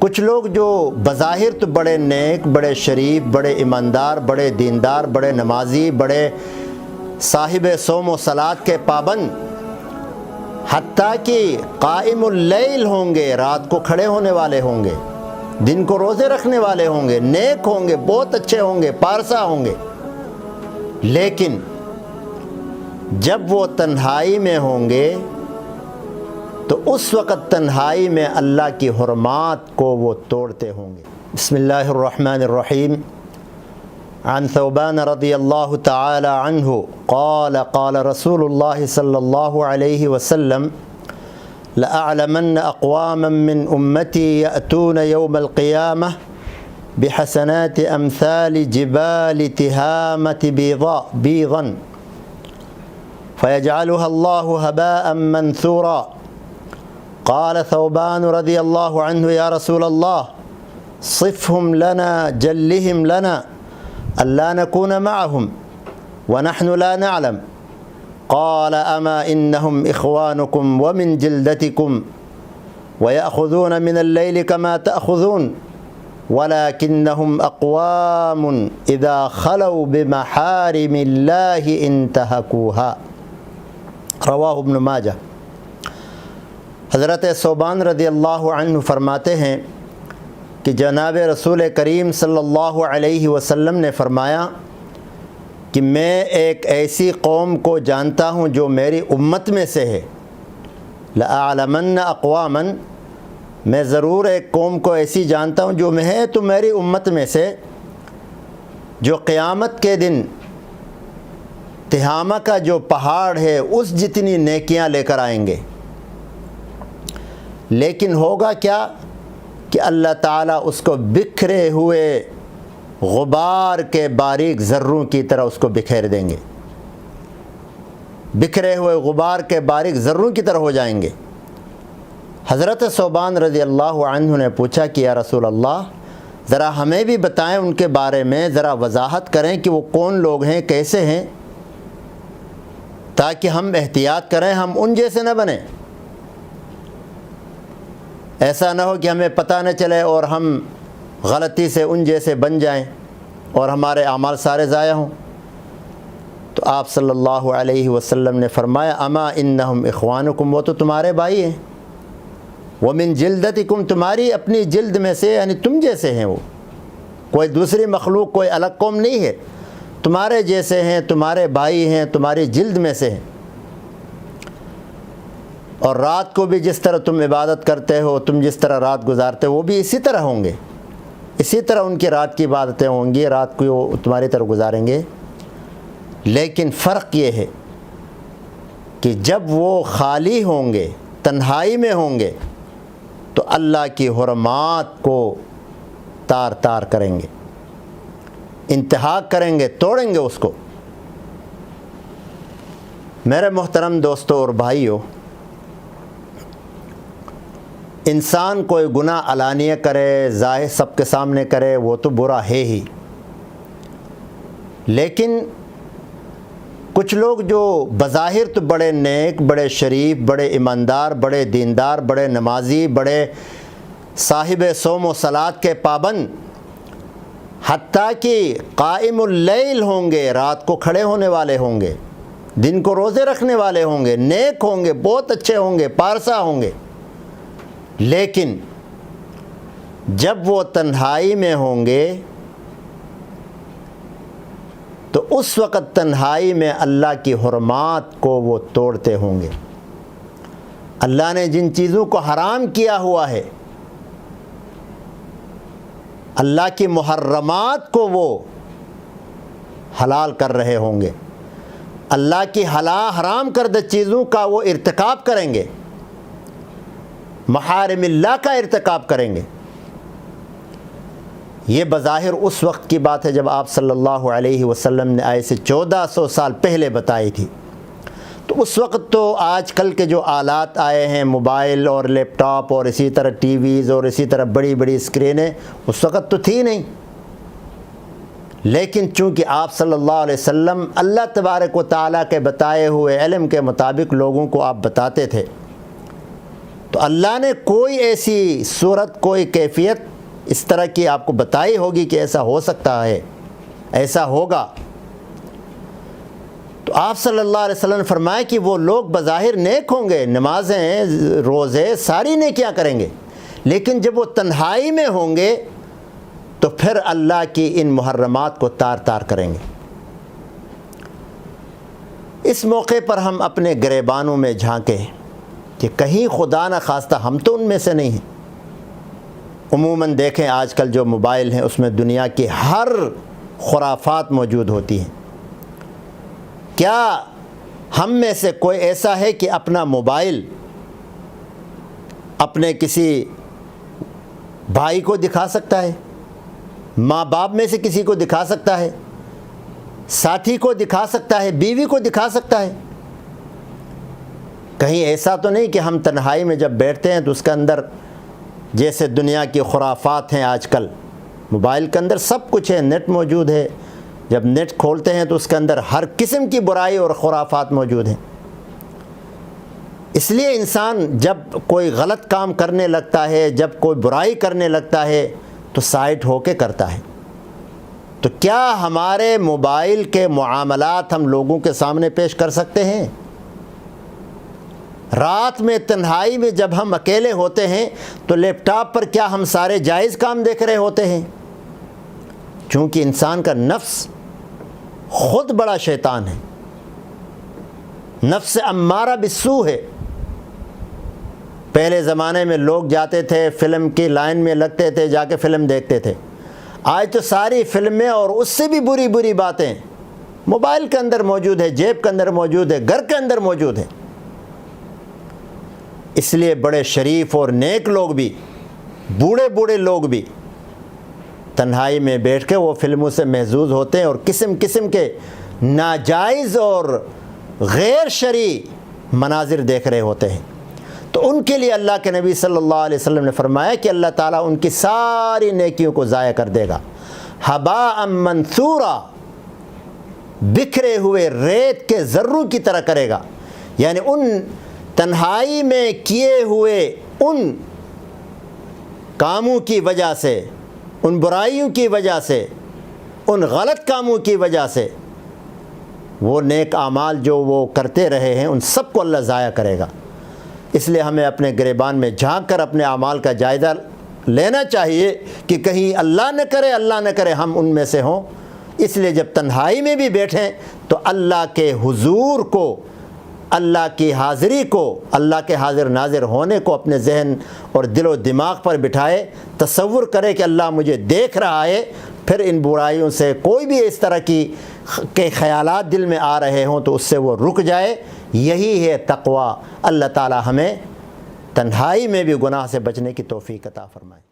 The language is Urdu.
کچھ لوگ جو بظاہر تو بڑے نیک، بڑے شریف، بڑے ایماندار، بڑے دیندار، بڑے نمازی، بڑے صاحب صوم و صلات کے پابند، حتیٰ کہ قائم اللیل ہوں گے، رات کو کھڑے ہونے والے ہوں گے، دن کو روزے رکھنے والے ہوں گے، نیک ہوں گے، بہت اچھے ہوں گے، پارسا ہوں گے، لیکن جب وہ تنہائی میں ہوں گے تو اس وقت تنہائی میں اللہ کی حرمات کو وہ توڑتے ہوں گے۔ بسم اللہ الرحمن الرحیم۔ عن ثوبان رضی اللہ تعالی عنہ قال قال رسول اللہ صلی اللہ علیہ وسلم لأعلمن اقواما من امتی یأتون یوم القیامہ بحسنات امثال جبال تہامة بیضا فيجعلها الله هباء منثورا۔ قال ثوبان رضی اللہ عنہ یا رسول اللہ صفهم لنا جلهم لنا ألا نكون معهم ونحن لا نعلم۔ قال أما إنهم إخوانكم ومن جلدتكم ويأخذون من الليل كما تأخذون ولكنهم أقوام إذا خلوا بمحارم الله انتهكوها۔ رواہ ابن ماجہ۔ حضرت ثوبان رضی اللہ عنہ فرماتے ہیں کہ جناب رسول کریم صلی اللہ علیہ وسلم نے فرمایا کہ میں ایک ایسی قوم کو جانتا ہوں جو میری امت میں سے ہے۔ لأعلمن اقواما، میں ضرور ایک قوم کو ایسی جانتا ہوں جو میں ہے تو میری امت میں سے، جو قیامت کے دن تہامہ کا جو پہاڑ ہے اس جتنی نیکیاں لے کر آئیں گے، لیکن ہوگا کیا کہ اللہ تعالیٰ اس کو بکھرے ہوئے غبار کے باریک ذروں کی طرح اس کو بکھیر دیں گے، بکھرے ہوئے غبار کے باریک ذروں کی طرح ہو جائیں گے۔ حضرت ثوبان رضی اللہ عنہ نے پوچھا کہ یا رسول اللہ ذرا ہمیں بھی بتائیں ان کے بارے میں، ذرا وضاحت کریں کہ وہ کون لوگ ہیں، کیسے ہیں، تاکہ ہم احتیاط کریں، ہم ان جیسے نہ بنیں، ایسا نہ ہو کہ ہمیں پتہ نہ چلے اور ہم غلطی سے ان جیسے بن جائیں اور ہمارے اعمال سارے ضائع ہوں۔ تو آپ صلی اللہ علیہ وسلم نے فرمایا اما انہم اخوانکم، وہ تو تمہارے بھائی ہیں، ومن جلدتکم، تمہاری اپنی جلد میں سے، یعنی تم جیسے ہیں، وہ کوئی دوسری مخلوق، کوئی الگ قوم نہیں ہے، تمہارے جیسے ہیں، تمہارے بھائی ہیں، تمہاری جلد میں سے ہیں۔ اور رات کو بھی جس طرح تم عبادت کرتے ہو، تم جس طرح رات گزارتے ہو، وہ بھی اسی طرح ہوں گے، اسی طرح ان کی رات کی عبادتیں ہوں گی، رات کو وہ تمہاری طرح گزاریں گے۔ لیکن فرق یہ ہے کہ جب وہ خالی ہوں گے، تنہائی میں ہوں گے، تو اللہ کی حرمات کو تار تار کریں گے، انتہاک کریں گے، توڑیں گے اس کو۔ میرے محترم دوستو اور بھائیو، انسان کوئی گناہ علانیہ کرے، ظاہر سب کے سامنے کرے، وہ تو برا ہے ہی، لیکن کچھ لوگ جو بظاہر تو بڑے نیک، بڑے شریف، بڑے ایماندار، بڑے دیندار، بڑے نمازی، بڑے صاحب صوم و صلات کے پابند، حتیٰ کہ قائم اللیل ہوں گے، رات کو کھڑے ہونے والے ہوں گے، دن کو روزے رکھنے والے ہوں گے، نیک ہوں گے، بہت اچھے ہوں گے، پارسا ہوں گے، لیکن جب وہ تنہائی میں ہوں گے تو اس وقت تنہائی میں اللہ کی حرمات کو وہ توڑتے ہوں گے۔ اللہ نے جن چیزوں کو حرام کیا ہوا ہے، اللہ کی محرمات کو وہ حلال کر رہے ہوں گے، اللہ کی حرام کردہ چیزوں کا وہ ارتکاب کریں گے، محارم اللہ کا ارتکاب کریں گے۔ یہ بظاہر اس وقت کی بات ہے جب آپ صلی اللہ علیہ وسلم نے آئے سے 1400 سال پہلے بتائی تھی، تو اس وقت تو آج کل کے جو آلات آئے ہیں، موبائل اور لیپ ٹاپ اور اسی طرح ٹی ویز اور اسی طرح بڑی بڑی اسکرینیں، اس وقت تو تھی نہیں، لیکن چونکہ آپ صلی اللہ علیہ وسلم اللہ تبارک و تعالیٰ کے بتائے ہوئے علم کے مطابق لوگوں کو آپ بتاتے تھے، تو اللہ نے کوئی ایسی صورت، کوئی کیفیت اس طرح کی آپ کو بتائی ہوگی کہ ایسا ہو سکتا ہے، ایسا ہوگا۔ تو آپ صلی اللہ علیہ وسلم نے فرمایا کہ وہ لوگ بظاہر نیک ہوں گے، نمازیں، روزے، ساری نیکیاں کریں گے، لیکن جب وہ تنہائی میں ہوں گے تو پھر اللہ کی ان محرمات کو تار تار کریں گے۔ اس موقع پر ہم اپنے گریبانوں میں جھانکیں کہ کہیں خدا نہ خواستہ ہم تو ان میں سے نہیں ہیں۔ عموماً دیکھیں آج کل جو موبائل ہیں اس میں دنیا کی ہر خرافات موجود ہوتی ہیں۔ کیا ہم میں سے کوئی ایسا ہے کہ اپنا موبائل اپنے کسی بھائی کو دکھا سکتا ہے، ماں باپ میں سے کسی کو دکھا سکتا ہے، ساتھی کو دکھا سکتا ہے، بیوی کو دکھا سکتا ہے؟ کہیں ایسا تو نہیں کہ ہم تنہائی میں جب بیٹھتے ہیں تو اس کے اندر جیسے دنیا کی خرافات ہیں، آج کل موبائل کے اندر سب کچھ ہے، نیٹ موجود ہے، جب نیٹ کھولتے ہیں تو اس کے اندر ہر قسم کی برائی اور خرافات موجود ہیں۔ اس لیے انسان جب کوئی غلط کام کرنے لگتا ہے، جب کوئی برائی کرنے لگتا ہے تو سائٹ ہو کے کرتا ہے۔ تو کیا ہمارے موبائل کے معاملات ہم لوگوں کے سامنے پیش کر سکتے ہیں؟ رات میں تنہائی میں جب ہم اکیلے ہوتے ہیں تو لیپ ٹاپ پر کیا ہم سارے جائز کام دیکھ رہے ہوتے ہیں؟ چونکہ انسان کا نفس خود بڑا شیطان ہے، نفس امارہ بالسوء ہے۔ پہلے زمانے میں لوگ جاتے تھے، فلم کی لائن میں لگتے تھے، جا کے فلم دیکھتے تھے۔ آج تو ساری فلمیں اور اس سے بھی بری بری باتیں موبائل کے اندر موجود ہے، جیب کے اندر موجود ہے، گھر کے اندر موجود ہے۔ اس لیے بڑے شریف اور نیک لوگ بھی، بوڑھے بوڑھے لوگ بھی تنہائی میں بیٹھ کے وہ فلموں سے محظوظ ہوتے ہیں اور قسم قسم کے ناجائز اور غیر شرعی مناظر دیکھ رہے ہوتے ہیں۔ تو ان کے لیے اللہ کے نبی صلی اللہ علیہ وسلم نے فرمایا کہ اللہ تعالیٰ ان کی ساری نیکیوں کو ضائع کر دے گا، ہباء منثورا، بکھرے ہوئے ریت کے ذروں کی طرح کرے گا۔ یعنی ان تنہائی میں کیے ہوئے ان کاموں کی وجہ سے، ان برائیوں کی وجہ سے، ان غلط کاموں کی وجہ سے وہ نیک اعمال جو وہ کرتے رہے ہیں ان سب کو اللہ ضائع کرے گا۔ اس لیے ہمیں اپنے گریبان میں جھانک کر اپنے اعمال کا جائزہ لینا چاہیے کہ کہیں اللہ نہ کرے ہم ان میں سے ہوں۔ اس لیے جب تنہائی میں بھی بیٹھیں تو اللہ کے حضور کو، اللہ کی حاضری کو، اللہ کے حاضر ناظر ہونے کو اپنے ذہن اور دل و دماغ پر بٹھائے، تصور کرے کہ اللہ مجھے دیکھ رہا ہے، پھر ان برائیوں سے کوئی بھی اس طرح کے خیالات دل میں آ رہے ہوں تو اس سے وہ رک جائے۔ یہی ہے تقویٰ۔ اللہ تعالی ہمیں تنہائی میں بھی گناہ سے بچنے کی توفیق عطا فرمائے۔